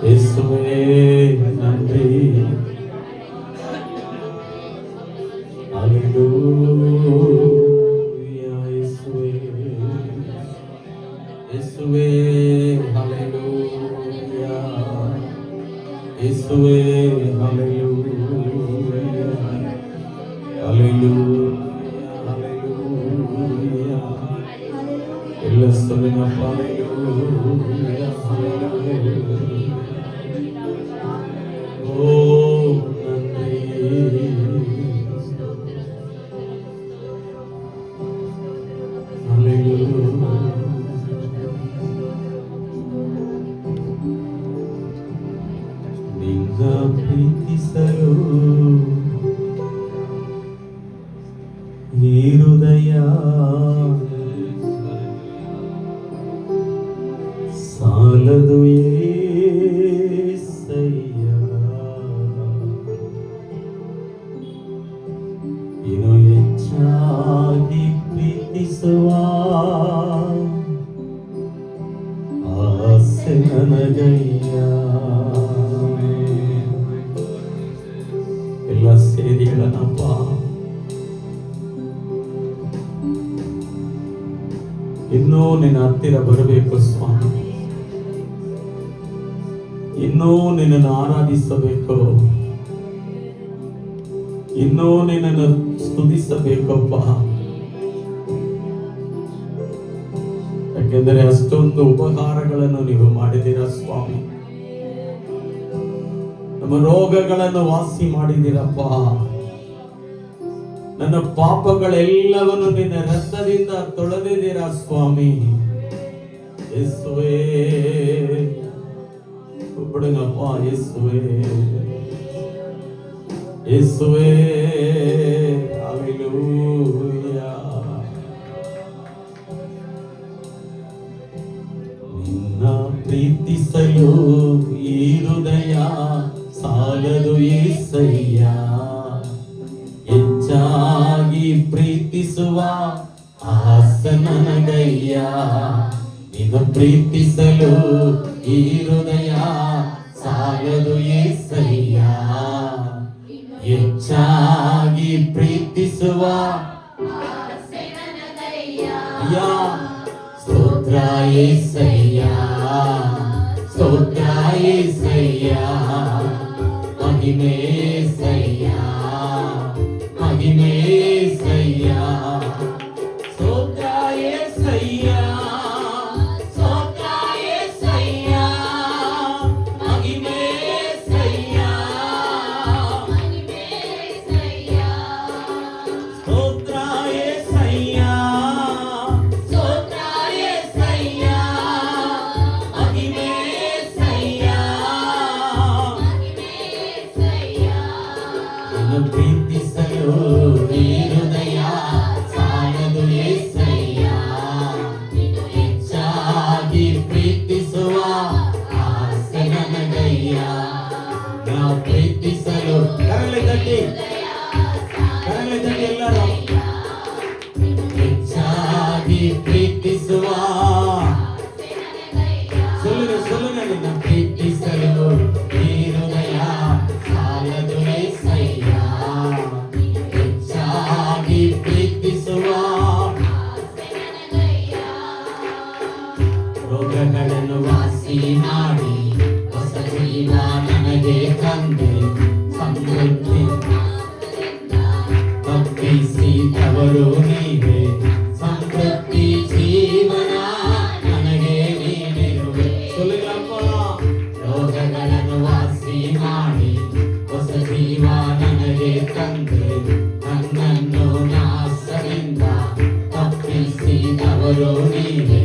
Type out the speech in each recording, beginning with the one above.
இயேசுவே நன்றி. ஹல்லேலூயா இயேசுவே, இயேசுவே ஹல்லேலூயா, இயேசுவே ஹல்லேலூயா, ஹல்லேலூயா ஹல்லேலூயா. எல்லாம் சொல்லுங்க ஹல்லேலூயா ஹல்லேலூயா. ஓ நன்றி. ஹல்லேலூயா. ನಿನ್ನ ಪ್ರೀತಿಸಲು ಈ ಹೃದಯ ಸಾಲದು ಏಸಯ್ಯ. ಇನ್ನು ಹೆಚ್ಚಾಗಿ ಪ್ರೀತಿಸುವ ಆಸೆ ನನಗಯ್ಯ. ಎಲ್ಲ ಸೇರಿ ಹೇಳನಪ್ಪ, ಇನ್ನೂ ನಿನ್ನ ಹತ್ತಿರ ಬರಬೇಕು ಸ್ವಾಮಿ, ಇನ್ನೂ ನಿನ್ನನ್ನು ಆರಾಧಿಸಬೇಕು, ಇನ್ನೂ ನಿನ್ನನ್ನು ಸ್ತುತಿಸಬೇಕಪ್ಪ. ಯಾಕೆಂದರೆ ಅಷ್ಟೊಂದು ಉಪಕಾರಗಳನ್ನು ನೀವು ಮಾಡಿದ್ದೀರ ಸ್ವಾಮಿ. ನಮ್ಮ ರೋಗಗಳನ್ನು ವಾಸಿ ಮಾಡಿದ್ದೀರಪ್ಪ. ನನ್ನ ಪಾಪಗಳೆಲ್ಲವನ್ನು ನಿನ್ನ ರಕ್ತದಿಂದ ತೊಳೆದಿದ್ದೀರ ಸ್ವಾಮಿ. ಯೇಸುವೇ ಬಿಡುಗಪ್ಪ, ಯೇಸುವೇ ಯೇಸುವೇ ಹಲ್ಲೇಲೂಯಾ. ನಿನ್ನ ಪ್ರೀತಿಸಲು ಈ ಹೃದಯ ಸಾಲದು ಏಸಯ್ಯ. ಹೆಚ್ಚಾಗಿ ಪ್ರೀತಿಸುವ ಆಸೆ ನನಗಯ್ಯ. ನಿನ್ನ ಪ್ರೀತಿಸಲು ಈ ಹೃದಯ ಸಾಲದು ಏಸಯ್ಯ. ಹೆಚ್ಚಾಗಿ ಪ್ರೀತಿಸುವ ಆಸೆ ನನಗಯ್ಯ. ಸ್ತೋತ್ರ ಏಸಯ್ಯ, ಸ್ತೋತ್ರ ಏಸಯ್ಯ, ಮಹಿಮೆ ಏಸಯ್ಯ, ಮಹಿಮೆ ಏಸಯ್ಯ. ಸ್ತೋತ್ರ ಏಸಯ್ಯ, ಸ್ತೋತ್ರ ಏಸಯ್ಯ, ಮಹಿಮೆ ಏಸಯ್ಯ, ಮಹಿಮೆ ಏಸಯ್ಯ. ಸ್ತೋತ್ರ ಏಸಯ್ಯ, ಸ್ತೋತ್ರ ಏಸಯ್ಯ, ಮಹಿಮೆ ಏಸಯ್ಯ, ಮಹಿಮೆ ಏಸಯ್ಯ. ನಿನ್ನ ಪ್ರೀತಿಸಲು ಈ ಹೃದಯ ಸಾಲದು ಏಸಯ್ಯ. ಹೆಚ್ಚಾಗಿ ಪ್ರೀತಿಸುವ ಆಸೆ ನನಗಯ್ಯ. ನಾ ಪ್ರೀತಿಸಲು ಕರಲೆ ತಟ್ಟಿ ಎಲ್ಲರೂ ಹೆಚ್ಚಾಗಿ ಪ್ರೀತಿಸುವ சொல்லுங்க ನಿನ್ನ ಪ್ರೀತಿಸಲು ಈ ಹೃದಯ ಸಾಲದು ಏಸಯ್ಯ. ಹೆಚ್ಚಾಗಿ ಪ್ರೀತಿಸುವ ರೋಗಗಳನ್ನು ವಾಸಿ ಮಾಡಿ ಹೊಸ ಜೀವ ನನಗೆ ತಂದೆ. ಸಮೃದ್ಧಿ ತಪ್ಪಿಸಿದವರು ನೀವೇ, ಸಮೃದ್ಧಿ ಜೀವನ ನನಗೆ ನೀಡಿರುವೆ. சொல்லுங்கப்ப. ರೋಗಗಳನ್ನು ವಾಸಿ ಮಾಡಿ ಹೊಸ ಜೀವ ನನಗೆ ತಂದೆ. ನನ್ನನ್ನು ನಾಶದಿಂದ ತಪ್ಪಿಸಿದವರು ನೀವೇ,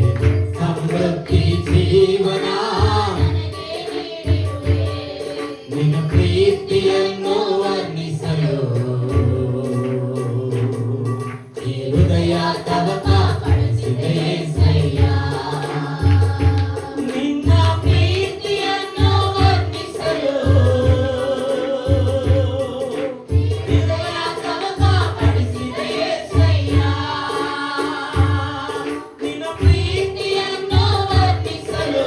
ಸಮೃದ್ಧಿ ಜೀವನ ನಿನ್ನ ಪ್ರೀತಿಯನ್ನು ವರ್ಣಿಸಲು ಈ ಹೃದಯ ತವಕ ಪಡಿಸಿದೆ ಏಸಯ್ಯ. ನಿನ್ನ ಪ್ರೀತಿಯನ್ನು ವರ್ಣಿಸಲು ಹೃದಯ ತವಕ ಪಡಿಸಿದೆ ಏಸಯ್ಯ. ನಿನ್ನ ಪ್ರೀತಿಯನ್ನು ವರ್ಣಿಸಲು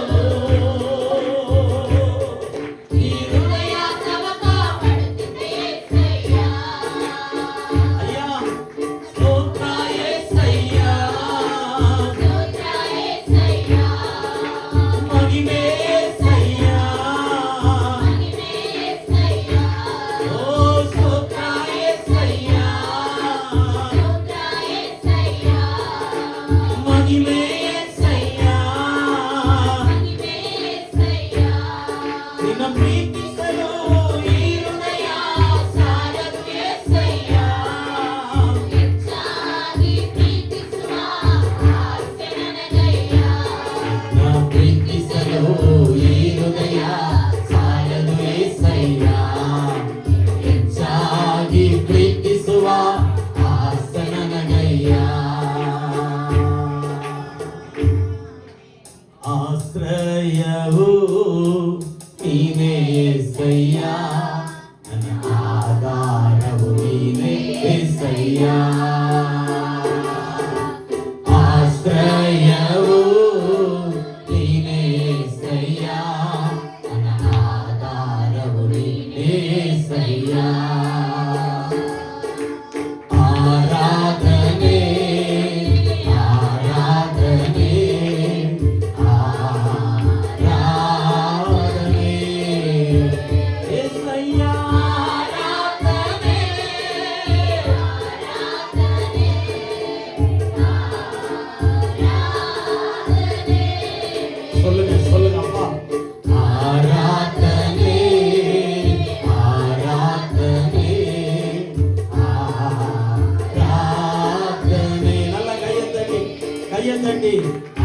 ಹಾಡಿ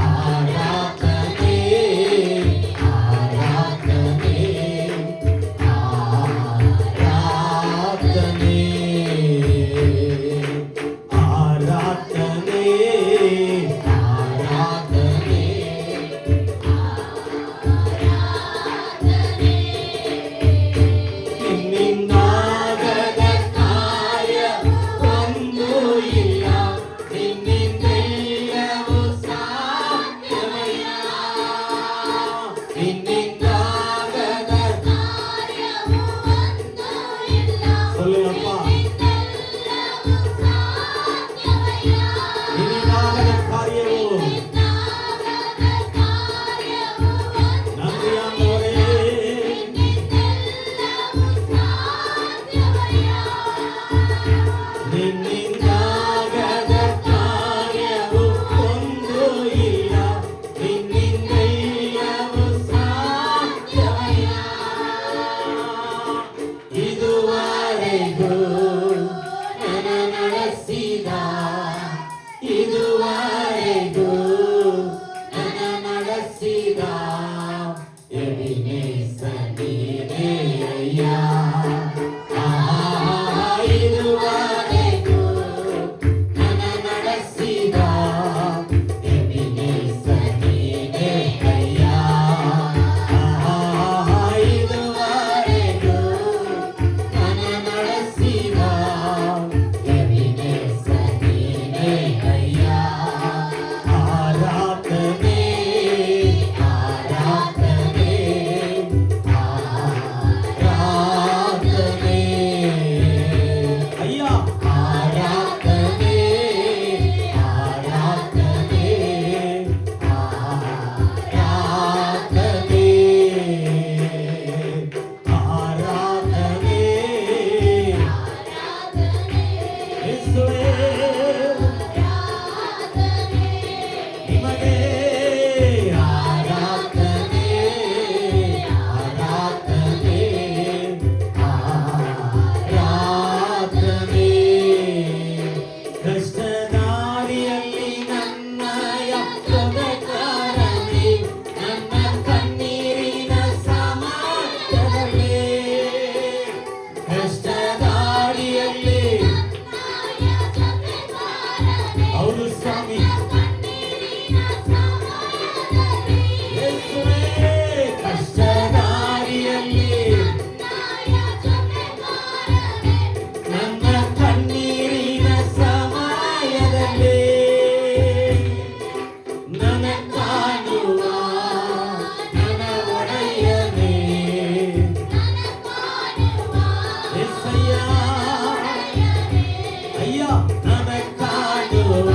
ಆರಾಧನೆ ಆರಾಧನೆ ಆರಾಧನೆ ಆರಾಧನೆ ಆರಾಧನೆ ನಿನ್ನಿಂದಾಗದ ಕಾರ್ಯ ಒಂದು ಇಲ್ಲ ನಿನ್ನಿಂದೆಲ್ಲವೂ ಸಾಧ್ಯವಯ್ಯ ನಿನ್ನಿಂದಾಗದ சொல்லுங்கப்பா ನಿನ್ನಿಂದಾಗದ ಕಾರ್ಯವು ನನ್ರಿ ಆಂದವರೇ ನಿನ್ನಿಂದಾಗದ ಕಾರ್ಯವು ಒಂದು ಇಲ್ಲ ನಿನ್ನಿಂದೆಲ್ಲವೂ ಸಾಧ್ಯವಯ್ಯ ಇದುವರೆಗೂ ನನ್ನ ನಡೆಸಿದ ಇದುವರೆಗೂ ನನ್ನ ನಡೆಸಿದ ಎಬಿನೇಸರ್ ನೀನೇ ಅಯ್ಯ ಇದುವರೆಗೂ ನನ್ನ ನಡೆಸಿದ ಎಬಿನೇಸರ್ ನೀನೇ ಅಯ್ಯ ಇದುವರೆಗೂ ನನ್ನ ನಡೆಸಿದ ಎಬಿನೇಸರ್ ನೀನೇ ಅಯ್ಯ ಆರಾಧನೆ ಆರಾಧನೆ ಆರಾಧನೆ ಅಯ್ಯ ಆರಾಧನೆ ಆರಾಧನೆ ಆರಾಧನೆ ಆರಾಧನೆ ಯೇಸುವೇ ನಿಮಗೆ ಆರಾಧನೆ ಆರಾಧನೆ ಆರಾಧನೆ ಕಷ್ಟದಾರಿಯಲ್ಲಿ ನನ್ನಯ ಜೊತೆಗಾರನೇ ನನ್ನ ಕಣ್ಣೀರಿನ ಸಮಾಜದಲ್ಲಿ ಕಷ್ಟದಾರಿಯಲ್ಲಿ ಹೌದು ಸ್ವಾಮಿ ಯೇಸುವೇ ಕಷ್ಟದಾರಿಯಲ್ಲಿ ನನ್ನ ಕಣ್ಣೀರಿನ ಸಮಯದಲ್ಲಿ ನನ್ನ ಕಾಣುವ ನನ್ನ ಒಡೆಯನೇ ಎಸಯ್ಯ ಅಯ್ಯ ನನ್ನ ಕಾಣುವ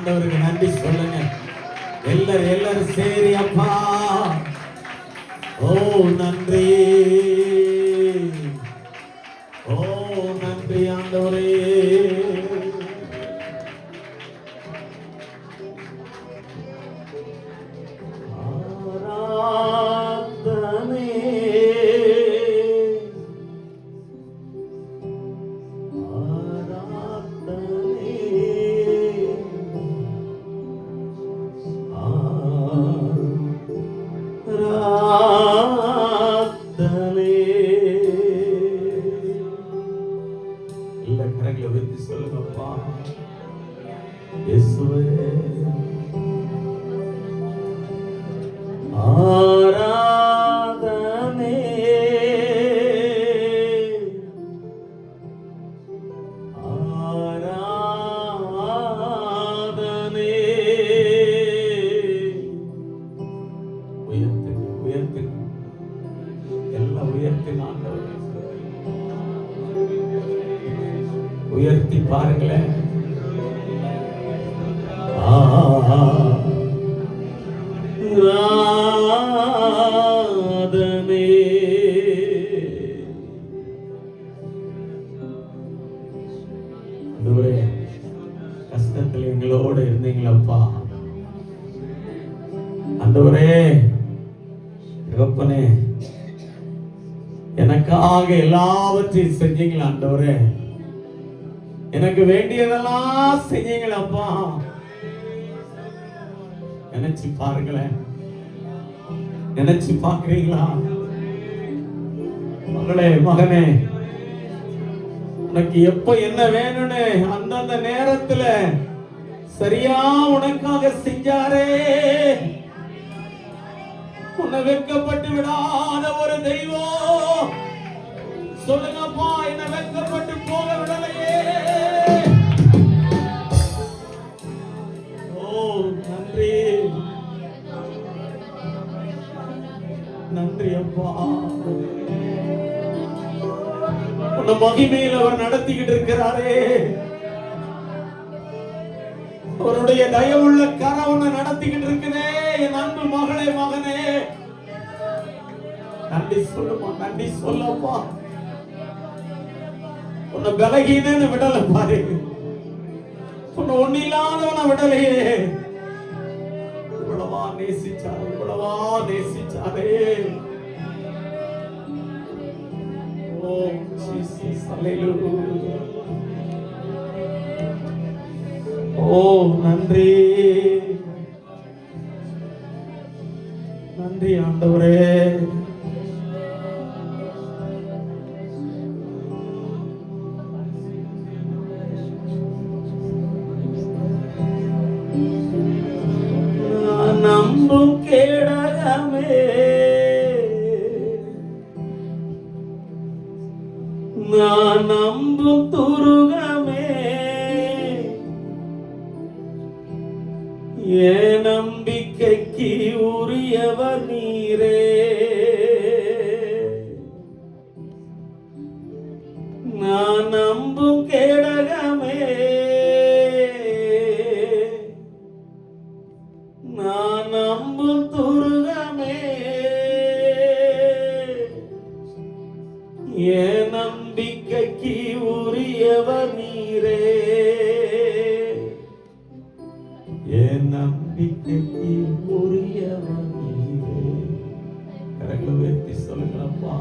ஆண்டவருக்கு நன்றி சொல்லுங்க. எல்லாரும் சரி அப்பா. ஓ நன்றி, ஓ நன்றி ஆண்டவரே. சொல்லுங்கப்பா இயேசுவே. ஆராதனை ஆராதனை. உயர்த்துங்க உயர்த்துங்க, எல்லாம் உயர்த்துங்க ஆண்டவரே. உயர்த்தி பாருங்களேன். ஆராதனை. ஆண்டவரே, கஷ்டத்தில் எங்களோட இருந்தீங்களப்பா. ஆண்டவரே தகப்பனே, எனக்காக எல்லாவற்றையும் செஞ்சீங்களா ஆண்டவரே. எனக்கு வேண்டியதெல்லாம் செய்யுங்களப்பா. நினைச்சு பாருங்களேன், நினைச்சு பாக்குறீங்களா? மகளே மகனே, உனக்கு எப்ப என்ன வேணும்னு அந்தந்த நேரத்துல சரியா உனக்காக செஞ்சாரே. உன்னை வெட்கப்பட்டு விடாத ஒரு தெய்வம். சொல்லுங்கப்பா, என்ன வெட்கப்பட்டு போக விடலையே. ஓ நன்றி நன்றி அப்பா. உன்னை மகிமையில் அவர் நடத்திக்கிட்டு இருக்கிறாரே. அவருடைய தயவுள்ள கரம் உன்னை நடத்திக்கிட்டு இருக்குதே. என் அன்பு மகளே மகனே, நன்றி சொல்லுமா, நன்றி சொல்லப்பா. உன்னை பலகீனன்னு விடல பாரு, உன்னை ஒண்ணு இல்லாதவன விடலையே. இவ்வளவா நேசிச்சாரு, இவ்வளவா நேசிச்சாரே. ஓ ஜீசஸ், ஹல்லேலூயா. ஓ நன்றி நன்றி ஆண்டவரே. நம்பும் கேடகமே, நான் நம்பும் துருகமே, என் நம்பிக்கைக்கு உரியவர் நீரே. நான் நம்பும் கேடகமே, நான் நம்பும் துருகமே, என் நம்பிக்கைக்கு உரியவர் நீரே. என் நம்பிக்கைக்கு உரியவர் நீரே. கரங்களை உயர்த்தி சொல்லுங்களப்பா.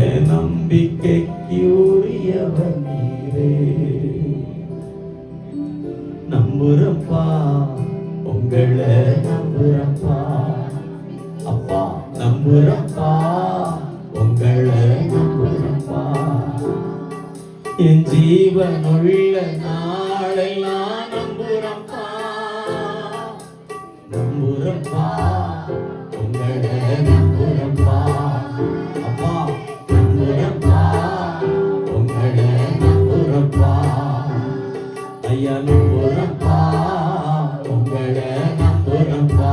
என் நம்பிக்கைக்கு உரியவர் நீரே. நம்புறப்பா, உங்களை நம்புறப்பா அப்பா. நம்புறப்பா, உங்களை நம்புறப்பா. என் ஜீவனுள்ள நாளெல்லாம் நம்புறப்பா. நம்புறப்பா, உங்களை நம்புறப்பா அப்பா. நம்புறப்பா, உங்களை நம்புறப்பா ஐயா. நம்புறப்பா, உங்களை நம்புறப்பா.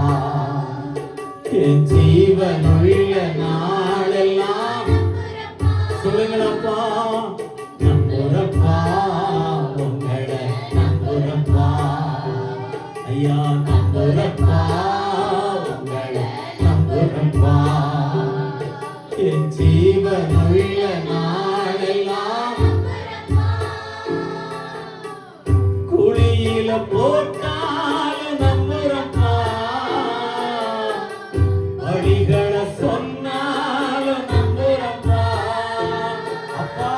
என் ஜீவனுள்ள நாளெல்லாம் சொல்லுங்களப்பா. நம்புறப்பா, உங்களை நம்புறப்பா. என் ஜீவனுள்ள நாளெல்லாம் குழியில போட்டாலும் நம்புறப்பா, வழிகளை சொன்னாலும் நம்புறப்பா. அப்பா,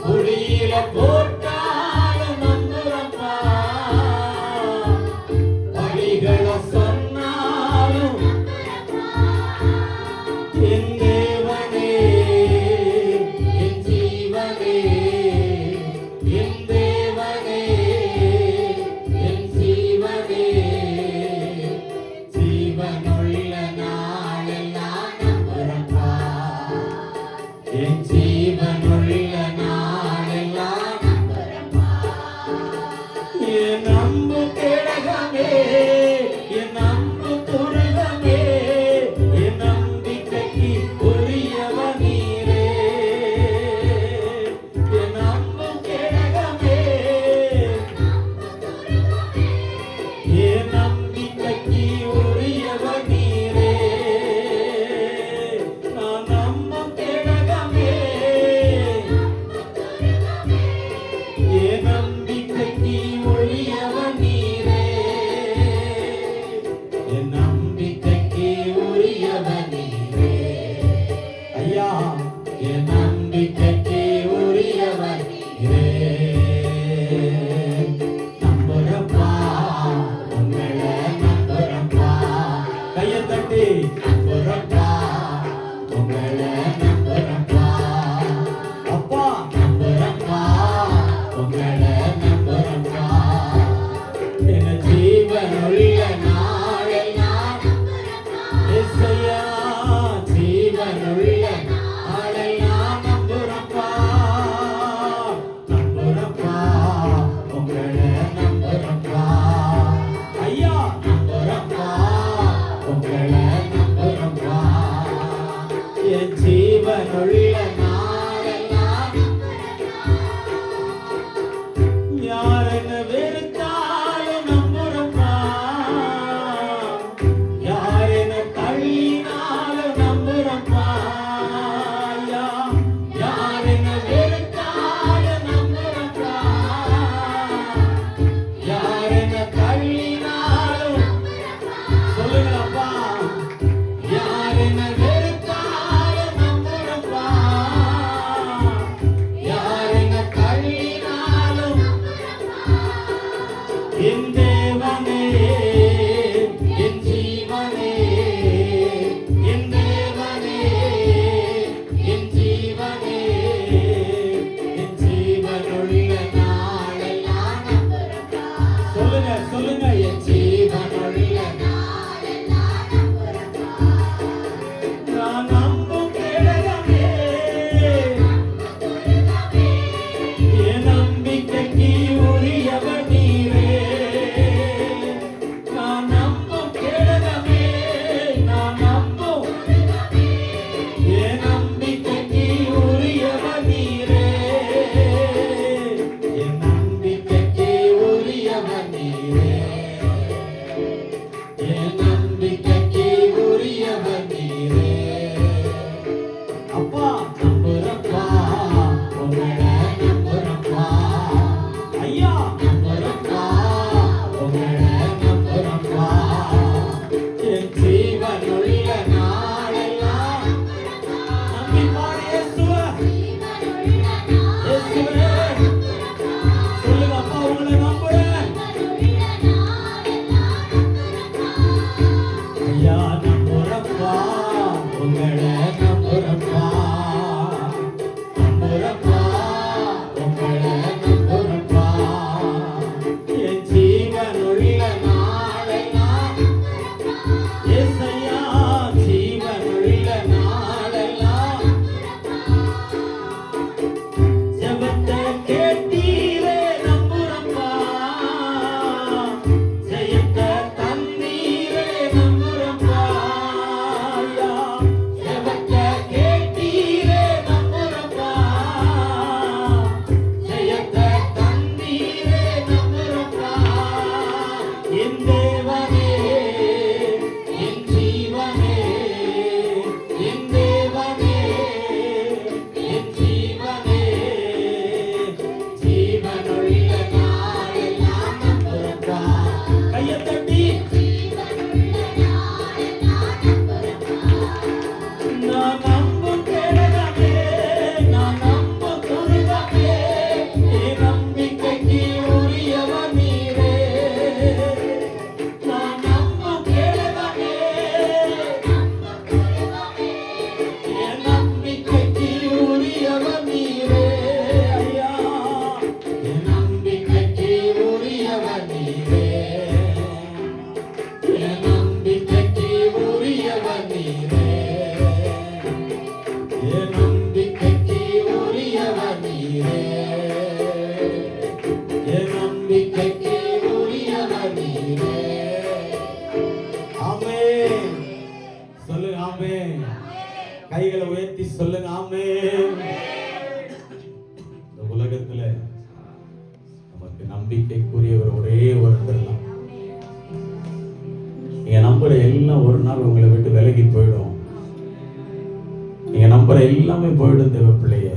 குழியில போட்டாலும் நம்புறப்பா, வழிகளை சொன்னாலும் என் தேவனே, என் ஜீவனே, என் தேவனே, என் ஜீவனே, ஜீவனுள்ள நாளெல்லாம் நம்புறப்பா, என் ஜீவனுள்ள நாளெல்லாம் நம்புறப்பா. என் நம்பு கேடகமே, என் அன்பு துருகமே, என் நம்பிக்கைக்கு உரியவன் நீரே. என் அன்பு கேடகமே, என் நம்பிக்கைக்கு உரியவன் நீரே. நான் நம்பும் கேடகமே, என் நம்பிக்கைக்கு உரியவன் நீரே. என் நம்பிக்கைக்கு உரியவன் நீரே. ஐயா, என் நம்பிக்கைக்கு உரியவன் நீரே. நம்புறப்பா, உங்களை நம்புறப்பா. கையை தட்டி நம்புறப்பா, உங்களை நம்புறப்பா. அப்பா, நம்புறப்பா, உங்களை நம்புறப்பா. என் ஜீவனுள்ள நாளெல்லாம் இயேசையா, ஜீவனுள்ள நாளெல்லாம் நம்புறப்பா, நம்புறப்பா, உங்களை நம்புறப்பா. ஐயா, நம்புறப்பா, உங்களை நம்புறப்பா. என் ஜீவனுள்ள நாளெல்லாம் யார் என்ன வெறுத்தாலும் நம்புறப்பா, யார் என்ன தள்ளினாலும் நம்புறப்பா. ஐயா, யார் என்ன வெறுத்தாலும் நம்புறப்பா, யார் என்ன தள்ளினாலும் சொல்லுங்களப்பா. யார் என்ன வெறுத்தாலும் நம்புறப்பா, என் நம்பிக்கைக்கு உரியவர் நீரே, என் நம்பிக்கைக்கு உரியவர் நீரே. ஆமென். சொல்லுங்க ஆமென். கைகளை உயர்த்தி சொல்லுங்க ஆமென். இந்த உலகத்துல நமக்கு நம்பிக்கைக்குரியவர் ஒரே ஒருத்தர் தான். நீங்க நம்புற எல்லாம் ஒரு நாள் உங்களை விட்டு விலகி போயிடும். நீங்க நம்புற எல்லாமே போயிடும். தேவ பிள்ளைய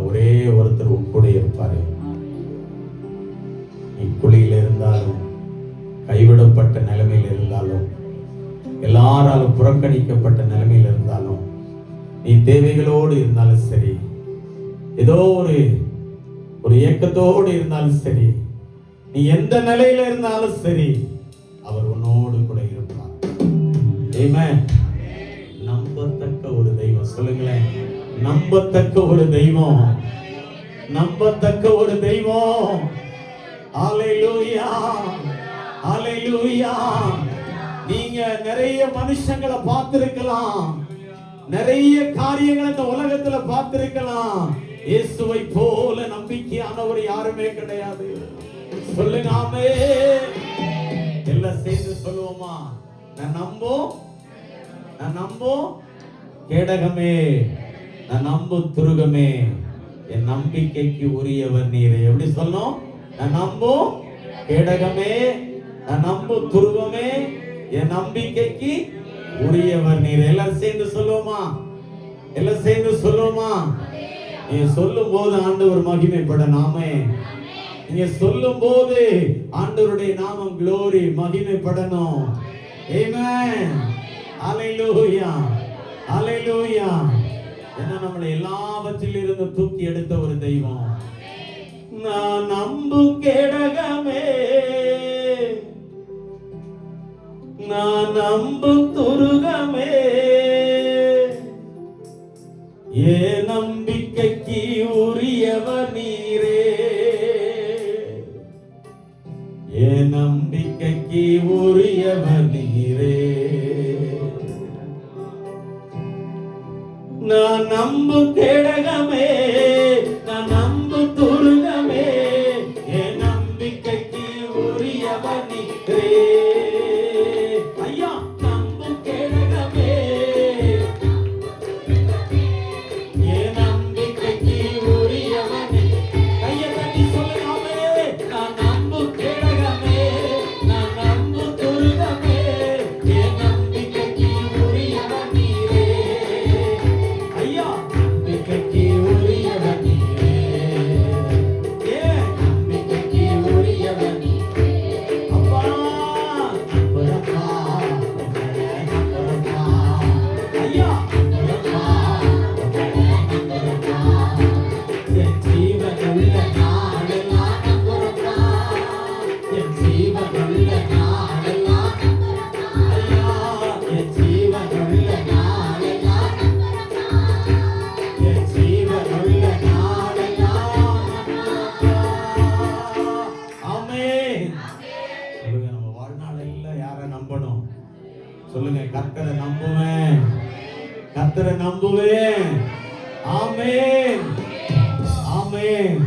ஒரே ஒருத்தர் கூட இருப்பாரு. நீ குழியில் இருந்தாலும், கைவிடப்பட்ட நிலைமையில் இருந்தாலும், எல்லாராலும் புறக்கணிக்கப்பட்ட நிலைமையில் இருந்தாலும், நீ தேவைகளோடு இருந்தாலும் சரி, ஏதோ ஒரு ஏக்கத்தோடு இருந்தாலும் சரி, நீ எந்த நிலையில இருந்தாலும் சரி, அவர் உன்னோடு கூட இருப்பார். ஆமென். நம்பத்தக்க ஒரு தெய்வம். சொல்லுங்களேன், நம்பத்தக்க ஒரு தெய்வம், நம்பத்தக்க ஒரு தெய்வம். ஹalleluya, ஹalleluya. நீங்க நிறைய மனுஷங்களை பார்த்திருக்கலாம், நிறைய காரியங்களை இந்த உலகத்துல பார்த்திருக்கலாம். இயேசுவை போல நம்பிக்கையானவர் யாருமே கிடையாது. சொல்லுங்க ஆமென். எல்லாம் சேர்ந்து சொல்லுவோமா? நான் நம்பும் கேடகமே, நான் நம்பும் துருகமே, என் நம்பிக்கைக்கு உரியவர் நீரே. எப்படி சொல்லணும்? நான் நம்பும் கேடகமே, நான் நம்பும் துருகமே, என் நம்பிக்கைக்கு உரியவர் நீர். எல்லாரும் சேர்ந்து சொல்லுவோமா? எல்லாம் சேர்ந்து சொல்லுவோமா? நீ சொல்லும் போது ஆண்டவர் மகிமைப்பட நாமே. நீங்க சொல்லும் போது ஆண்டவருடைய நாமம் glory மகிமைப்படணும். ஆமென். ஹalleluya, ஹalleluya. என்ன நம்மளை எல்லாவற்றில் இருந்து தூக்கி எடுத்த ஒரு தெய்வம். நான் நம்பும் கேடகமே, நான் நம்பும் துருகமே, என் நம்பிக்கைக்கு உரியவர் நீரே, என் நம்பிக்கைக்கு உரியவர் நீரே. நான் நம்பும் கேடகமே, நான் நம்பும் துருகமே, என் நம்பிக்கைக்கு உரியவர் நீரே. ஐயா நம்பும் கேடகமே, என் நம்பிக்கைக்கு உரியவர் நீரே. கையை தட்டி சொல்லுங்க. நான் நம்பும் கேடகமே, நான் நம்பும் துருகமே, என் நம்பிக்கைக்கு உரியவர் நீரே. ஐயா நம்பிக்கைக்கு உரியவர் நீரே, என் நம்பிக்கைக்கு உரியவர் நீரே. அப்பா நம்புறப்பா, நம்புறப்பா. ஐயா நம்புறப்பா, நம்புறப்பா. என் ஜீவனுள்ள நாளெல்லாம் நம்புறப்பா, என் ஜீவனுள்ள நாளெல்லாம் நம்புறப்பா. ஐயா என் ஜீவனுள்ள நாளெல்லாம் நம்புறப்பா, என் ஜீவனுள்ள நாளெல்லாம் நம்புறப்பா. ஆமென். சொல்லுங்க, நம்ம வாழ்நாளில் யாரை நம்பணும்? சொல்லுங்க, கர்த்தரை நம்புவேன், கர்த்தரை நம்புவேன். ஆமென், ஆமென்.